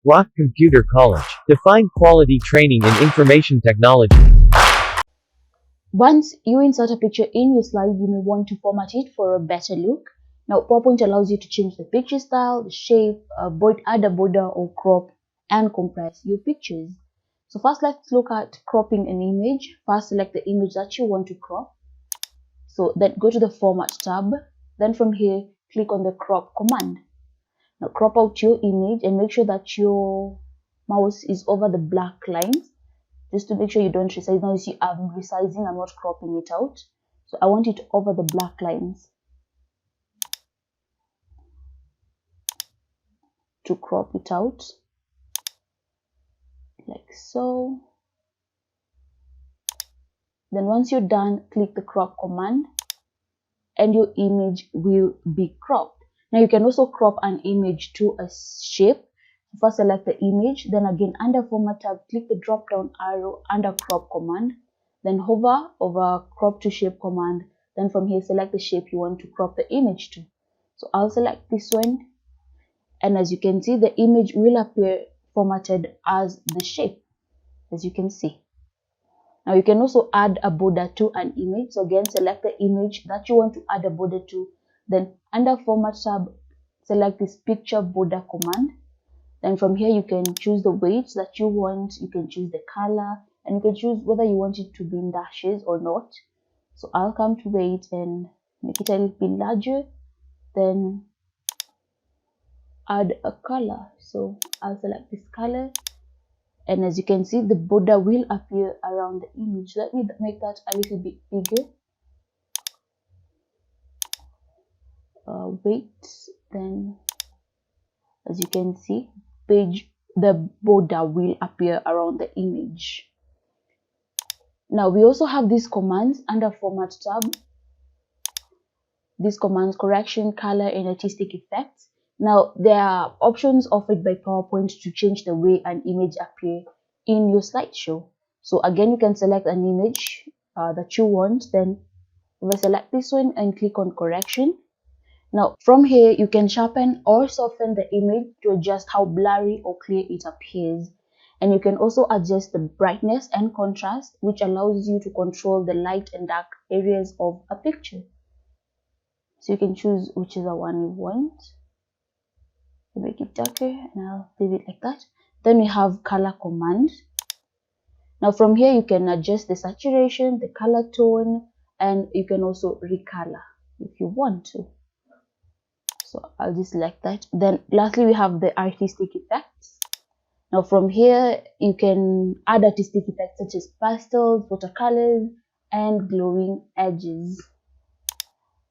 Rock Computer College. Define quality training in information technology. Once you insert a picture in your slide, you may want to format it for a better look. Now, PowerPoint allows you to change the picture style, the shape, add a border or crop, and compress your pictures. So first, let's look at cropping an image. First, select the image that you want to crop. So then go to the Format tab. Then from here, click on the Crop command. Now crop out your image and make sure that your mouse is over the black lines, just to make sure you don't resize. Now you see I'm resizing, I'm not cropping it out. So I want it over the black lines to crop it out, like so. Then once you're done, click the Crop command and your image will be cropped. Now you can also crop an image to a shape. First select the image, then again under Format tab, click the drop down arrow under Crop command, then hover over Crop to Shape command. Then from here select the shape you want to crop the image to. So I'll select this one, and as you can see, the image will appear formatted as the shape, as you can see. Now you can also add a border to an image. So again, select the image that you want to add a border to. Then under Format tab, select this Picture Border command. Then from here, you can choose the weight that you want. You can choose the color, and you can choose whether you want it to be in dashes or not. So I'll come to weight and make it a little bit larger. Then add a color. So I'll select this color. And as you can see, the border will appear around the image. Let me make that a little bit bigger. Weight, then as you can see, the border will appear around the image. Now we also have these commands under Format tab. These commands: correction, color, and artistic effects. Now there are options offered by PowerPoint to change the way an image appears in your slideshow. So again, you can select an image that you want. Then we select this one and click on correction. Now from here, you can sharpen or soften the image to adjust how blurry or clear it appears. And you can also adjust the brightness and contrast, which allows you to control the light and dark areas of a picture. So you can choose whichever one you want. Make it darker, and I'll leave it like that. Then we have color command. Now from here, you can adjust the saturation, the color tone, and you can also recolor if you want to. So I'll just select that. Then lastly, we have the artistic effects. Now from here, you can add artistic effects such as pastels, watercolors, and glowing edges.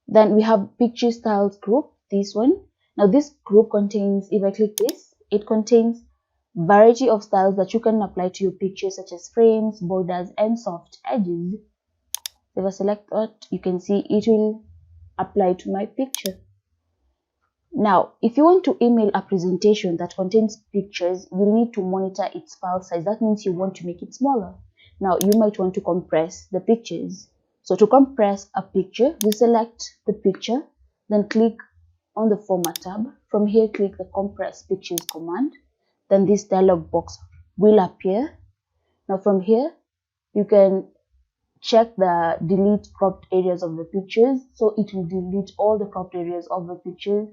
Then we have picture styles group, this one. Now this group contains, if I click this, it contains variety of styles that you can apply to your pictures, such as frames, borders, and soft edges. So if I select that, you can see it will apply to my picture. Now, if you want to email a presentation that contains pictures, you'll need to monitor its file size. That means you want to make it smaller. Now, you might want to compress the pictures. So to compress a picture, you select the picture, then click on the Format tab. From here, click the Compress Pictures command. Then this dialog box will appear. Now from here, you can check the delete cropped areas of the pictures. So it will delete all the cropped areas of the pictures.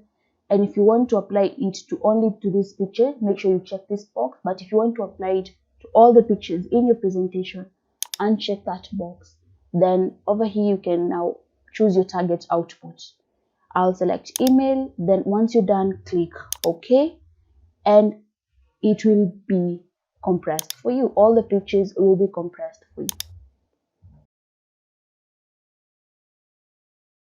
And if you want to apply it to only to this picture, make sure you check this box. But if you want to apply it to all the pictures in your presentation, uncheck that box. Then over here, you can now choose your target output. I'll select email. Then once you're done, click OK, and it will be compressed for you. All the pictures will be compressed for you.